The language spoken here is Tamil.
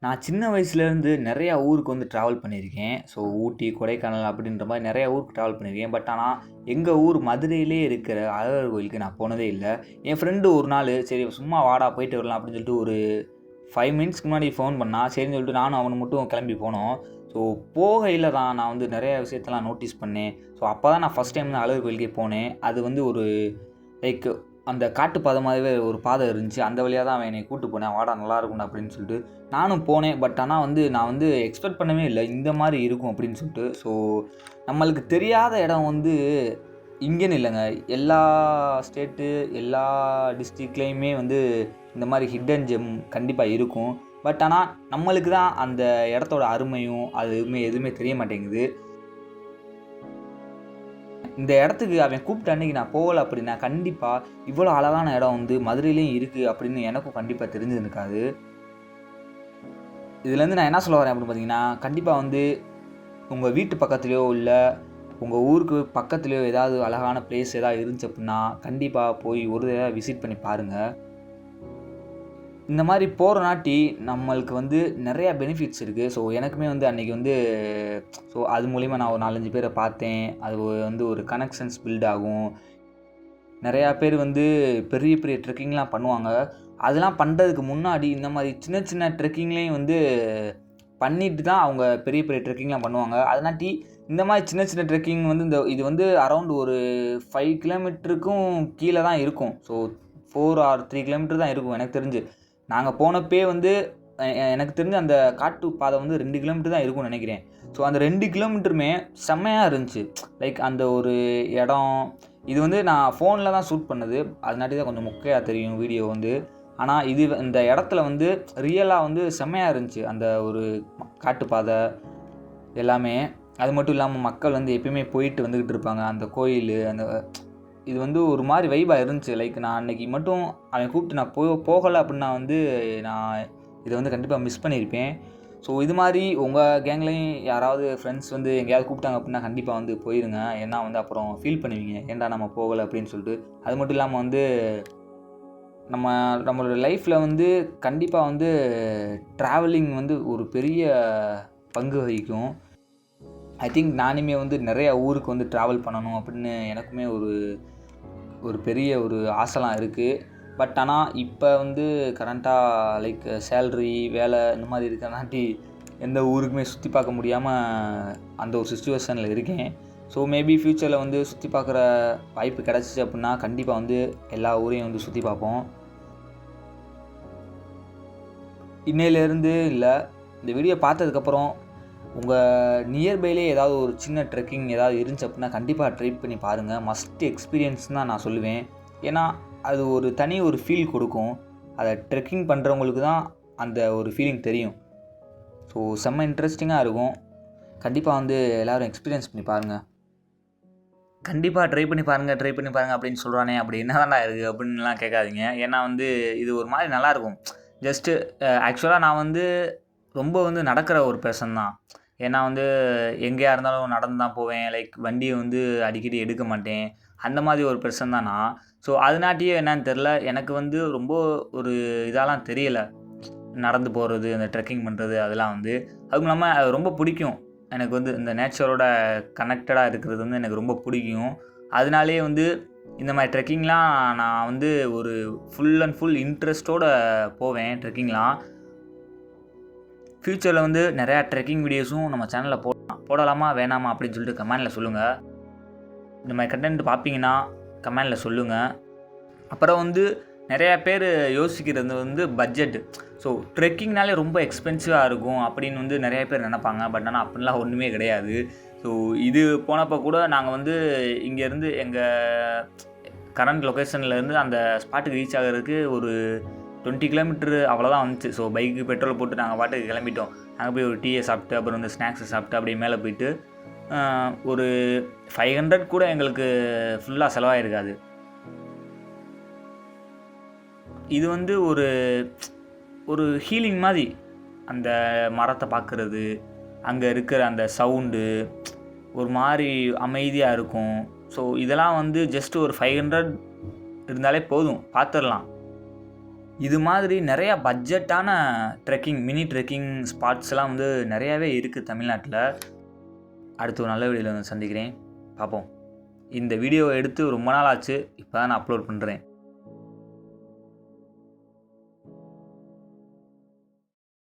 நான் சின்ன வயசுலேருந்து நிறையா ஊருக்கு வந்து ட்ராவல் பண்ணியிருக்கேன். ஸோ ஊட்டி, கொடைக்கானல் அப்படின்ற மாரி நிறையா ஊருக்கு ட்ராவல் பண்ணியிருக்கேன். பட் ஆனால் எங்கள் ஊர் மதுரையிலே இருக்கிற அழகர் கோயிலுக்கு நான் போனதே இல்ல. என் ஃப்ரெண்டு ஒரு நாள் சரி சும்மா வாடா போயிட்டு வரலாம் அப்படின்னு சொல்லிட்டு ஒரு 5 மினிட்ஸ்க்கு முன்னாடி ஃபோன் பண்ணான். சரின்னு சொல்லிட்டு நானும் அவனும் மட்டும் கிளம்பி போனோம். ஸோ போகையில தான் நான் வந்து நிறைய விஷயத்தெல்லாம் நோட்டீஸ் பண்ணேன். ஸோ அப்போ தான் நான் ஃபஸ்ட் டைம் வந்து அழகர் கோயிலுக்கே போனேன். அது வந்து ஒரு லைக் அந்த காட்டு பாதை மாதிரியே ஒரு பாதை இருந்துச்சு. அந்த வழியா தான் அவன் என்னை கூட்டு போனான். வாடா நல்லாயிருக்கும்டா அப்படின்னு சொல்லிட்டு. நானும் போனேன். பட் ஆனால் வந்து நான் வந்து எக்ஸ்பெக்ட் பண்ணவே இல்ல. இந்த மாரி இருக்கும் அப்படின்னு சொல்லிட்டு. ஸோ நம்மளுக்கு தெரியாத இடம் வந்து இங்கேன்னு இல்லைங்க. எல்லா ஸ்டேட்டு, எல்லா டிஸ்ட்ரிக்ட்லேயுமே வந்து இந்த மாரி ஹிட்டன் ஜெம் கண்டிப்பாக இருக்கும். பட் ஆனால் நம்மளுக்கு தான் அந்த இடத்தோட அருமையும் எதுவுமே தெரிய மாட்டேங்குது. இந்த இடத்துக்கு அவன் கூப்பிட்ட அன்னைக்கு நான் போகல அப்படின்னா, கண்டிப்பாக இவ்வளோ அழகான இடம் வந்து மதுரையிலேயும் இருக்குது அப்படின்னு எனக்கும் கண்டிப்பாக தெரிஞ்சிருக்காது. இதுலேருந்து நான் என்ன சொல்ல வரேன் அப்படின்னு பார்த்தீங்கன்னா, கண்டிப்பாக வந்து உங்கள் வீட்டு பக்கத்துலேயோ இல்லை உங்கள் ஊருக்கு பக்கத்துலேயோ ஏதாவது அழகான பிளேஸ் ஏதாவது இருந்துச்சு அப்படின்னா, கண்டிப்பாக போய் ஒரு தடவை விசிட் பண்ணி பாருங்கள். இந்த மாதிரி போகிறனாட்டி நம்மளுக்கு வந்து நிறையா பெனிஃபிட்ஸ் இருக்குது. ஸோ எனக்குமே வந்து அன்றைக்கி வந்து ஸோ அது மூலிமா நான் ஒரு 4, 5 பேரை பார்த்தேன். அது வந்து ஒரு கனெக்ஷன்ஸ் பில்ட் ஆகும். நிறையா பேர் வந்து பெரிய பெரிய ட்ரெக்கிங்லாம் பண்ணுவாங்க. அதெல்லாம் பண்ணுறதுக்கு முன்னாடி இந்த மாதிரி சின்ன சின்ன ட்ரெக்கிங்லேயும் வந்து பண்ணிட்டு தான் அவங்க பெரிய பெரிய ட்ரெக்கிங்லாம் பண்ணுவாங்க. அதனாட்டி இந்த மாதிரி சின்ன சின்ன ட்ரெக்கிங் வந்து இது வந்து அரௌண்ட் ஒரு 5 கிலோமீட்டருக்கும் கீழே தான் இருக்கும். ஸோ 4 or 3 கிலோமீட்டர் தான் இருக்கும் எனக்கு தெரிஞ்சு. நாங்கள் போனப்பே வந்து எனக்கு தெரிஞ்சு அந்த காட்டு பாதை வந்து 2 கிலோமீட்டர் தான் இருக்கும்னு நினைக்கிறேன். ஸோ அந்த 2 கிலோமீட்டருமே செம்மையாக இருந்துச்சு. லைக் அந்த ஒரு இடம் இது வந்து நான் ஃபோனில் தான் ஷூட் பண்ணது. அதனாட்டி தான் கொஞ்சம் மொக்கையாக தெரியும் வீடியோ வந்து. ஆனால் இந்த இடத்துல வந்து ரியலாக வந்து செம்மையாக இருந்துச்சு. அந்த ஒரு காட்டுப்பாதை எல்லாமே. அது மட்டும் இல்லாமல் மக்கள் வந்து எப்பயுமே போயிட்டு வந்துக்கிட்டு இருப்பாங்க. அந்த கோயில் இது வந்து ஒரு மாதிரி வைபாக இருந்துச்சு. லைக் நான் அன்றைக்கி மட்டும் அவன் கூப்பிட்டு நான் போகலை அப்படின்னா வந்து நான் இதை வந்து கண்டிப்பாக மிஸ் பண்ணியிருப்பேன். ஸோ இது மாதிரி உங்கள் கேங்லேயும் யாராவது ஃப்ரெண்ட்ஸ் வந்து எங்கேயாவது கூப்பிட்டாங்க அப்படின்னா கண்டிப்பாக வந்து போயிருங்க. ஏன்னா வந்து அப்புறம் ஃபீல் பண்ணுவீங்க, ஏன்டா நம்ம போகலை அப்படின்னு சொல்லிட்டு. அது மட்டும் இல்லாமல் வந்து நம்மளோட லைஃப்பில் வந்து கண்டிப்பாக வந்து ட்ராவலிங் வந்து ஒரு பெரிய பங்கு வகிக்கும். ஐ திங்க் நானுமே வந்து நிறையா ஊருக்கு வந்து ட்ராவல் பண்ணணும் அப்படின்னு எனக்குமே ஒரு பெரிய ஒரு ஆசைலாம் இருக்குது. பட் ஆனால் இப்போ வந்து கரண்ட்டாக லைக் சேல்ரி, வேலை இந்த மாதிரி இருக்கிறனாட்டி எந்த ஊருக்குமே சுற்றி பார்க்க முடியாமல் அந்த ஒரு சிச்சுவேஷனில் இருக்கேன். ஸோ மேபி ஃப்யூச்சரில் வந்து சுற்றி பார்க்குற வாய்ப்பு கிடச்சிச்சு அப்படின்னா கண்டிப்பாக வந்து எல்லா ஊரையும் வந்து சுற்றி பார்ப்போம். இன்னையிலேருந்து இல்லை, இந்த வீடியோ பார்த்ததுக்கப்புறம் உங்கள் நியர்பைலே ஏதாவது ஒரு சின்ன ட்ரெக்கிங் ஏதாவது இருந்துச்சு அப்படின்னா கண்டிப்பாக ட்ரை பண்ணி பாருங்கள். மஸ்ட் எக்ஸ்பீரியன்ஸ் தான் நான் சொல்லுவேன். ஏன்னா அது ஒரு தனி ஒரு ஃபீல் கொடுக்கும். அதை ட்ரெக்கிங் பண்ணுறவங்களுக்கு தான் அந்த ஒரு ஃபீலிங் தெரியும். ஸோ செம்ம இன்ட்ரெஸ்டிங்காக இருக்கும். கண்டிப்பாக வந்து எல்லோரும் எக்ஸ்பீரியன்ஸ் பண்ணி பாருங்கள். கண்டிப்பாக ட்ரை பண்ணி பாருங்கள் அப்படின்னு சொல்கிறானே, அப்படி என்ன தான்டா இருக்குது அப்படின்லாம் கேட்காதீங்க. ஏன்னா வந்து இது ஒரு மாதிரி நல்லாயிருக்கும். ஜஸ்ட்டு ஆக்சுவலாக நான் வந்து ரொம்ப வந்து நடக்கிற ஒரு பெர்சன் தான். ஏன்னா வந்து எங்கேயா இருந்தாலும் நடந்து தான் போவேன். லைக் வண்டியை வந்து அடிக்கடி எடுக்க மாட்டேன். அந்த மாதிரி ஒரு பெர்சன் தான் நான். ஸோ அதனாட்டியே என்னன்னு தெரில, எனக்கு வந்து ரொம்ப ஒரு இதெல்லாம் தெரியலை. நடந்து போகிறது, அந்த ட்ரெக்கிங் பண்ணுறது அதெல்லாம் வந்து. அதுவும் இல்லாமல் அது ரொம்ப பிடிக்கும். எனக்கு வந்து இந்த நேச்சரோட கனெக்டடாக இருக்கிறது வந்து எனக்கு ரொம்ப பிடிக்கும். அதனாலேயே வந்து இந்த மாதிரி ட்ரெக்கிங்லாம் நான் வந்து ஒரு ஃபுல் அண்ட் ஃபுல் இன்ட்ரெஸ்ட்டோடு போவேன் ட்ரெக்கிங்லாம். ஃப்யூச்சரில் வந்து நிறையா ட்ரெக்கிங் வீடியோஸும் நம்ம சேனலில் போடலாமா வேணாமா அப்படின்னு சொல்லிட்டு கமெண்டில் சொல்லுங்கள். இந்த மாதிரி கண்டென்ட் பார்ப்பீங்கன்னா கமெண்டில் சொல்லுங்கள். அப்புறம் வந்து நிறையா பேர் யோசிக்கிறது வந்து பட்ஜெட்டு. ஸோ ட்ரெக்கிங்னாலே ரொம்ப எக்ஸ்பென்சிவாக இருக்கும் அப்படின்னு வந்து நிறைய பேர் நினைப்பாங்க. பட் ஆனால் அப்படிலாம் ஒன்றுமே கிடையாது. ஸோ இது போனப்போ கூட நாங்கள் வந்து இங்கேருந்து எங்கள் கரண்ட் லொக்கேஷன்லேருந்து அந்த ஸ்பாட்டுக்கு ரீச் ஆகிறதுக்கு ஒரு 20 கிலோமீட்டரு அவ்வளோதான் வந்துச்சு. ஸோ பைக்கு பெட்ரோல் போட்டு நாங்கள் பாட்டுக்கு கிளம்பிட்டோம். நாங்கள் போய் ஒரு டீயை சாப்பிட்டு அப்புறம் வந்து ஸ்நாக்ஸை சாப்பிட்டு அப்படியே மேலே போயிட்டு ஒரு 500 கூட எங்களுக்கு ஃபுல்லாக செலவாகிருக்காது. இது வந்து ஒரு ஹீலிங் மாதிரி. அந்த மரத்தை பார்க்குறது, அங்கே இருக்கிற அந்த சவுண்டு ஒரு மாதிரி அமைதியாக இருக்கும். ஸோ இதெல்லாம் வந்து ஜஸ்ட் ஒரு 500 இருந்தாலே போதும், பார்த்துடலாம். இது மாதிரி நிறையா பட்ஜெட்டான மினி ட்ரெக்கிங் ஸ்பாட்ஸ்லாம் வந்து நிறையாவே இருக்குது தமிழ்நாட்டில். அடுத்து ஒரு நல்ல வீடியோவில் வந்து சந்திக்கிறேன். பார்ப்போம். இந்த வீடியோவை எடுத்து ரொம்ப நாள் ஆச்சு. இப்போ தான் நான் அப்லோட் பண்ணுறேன்.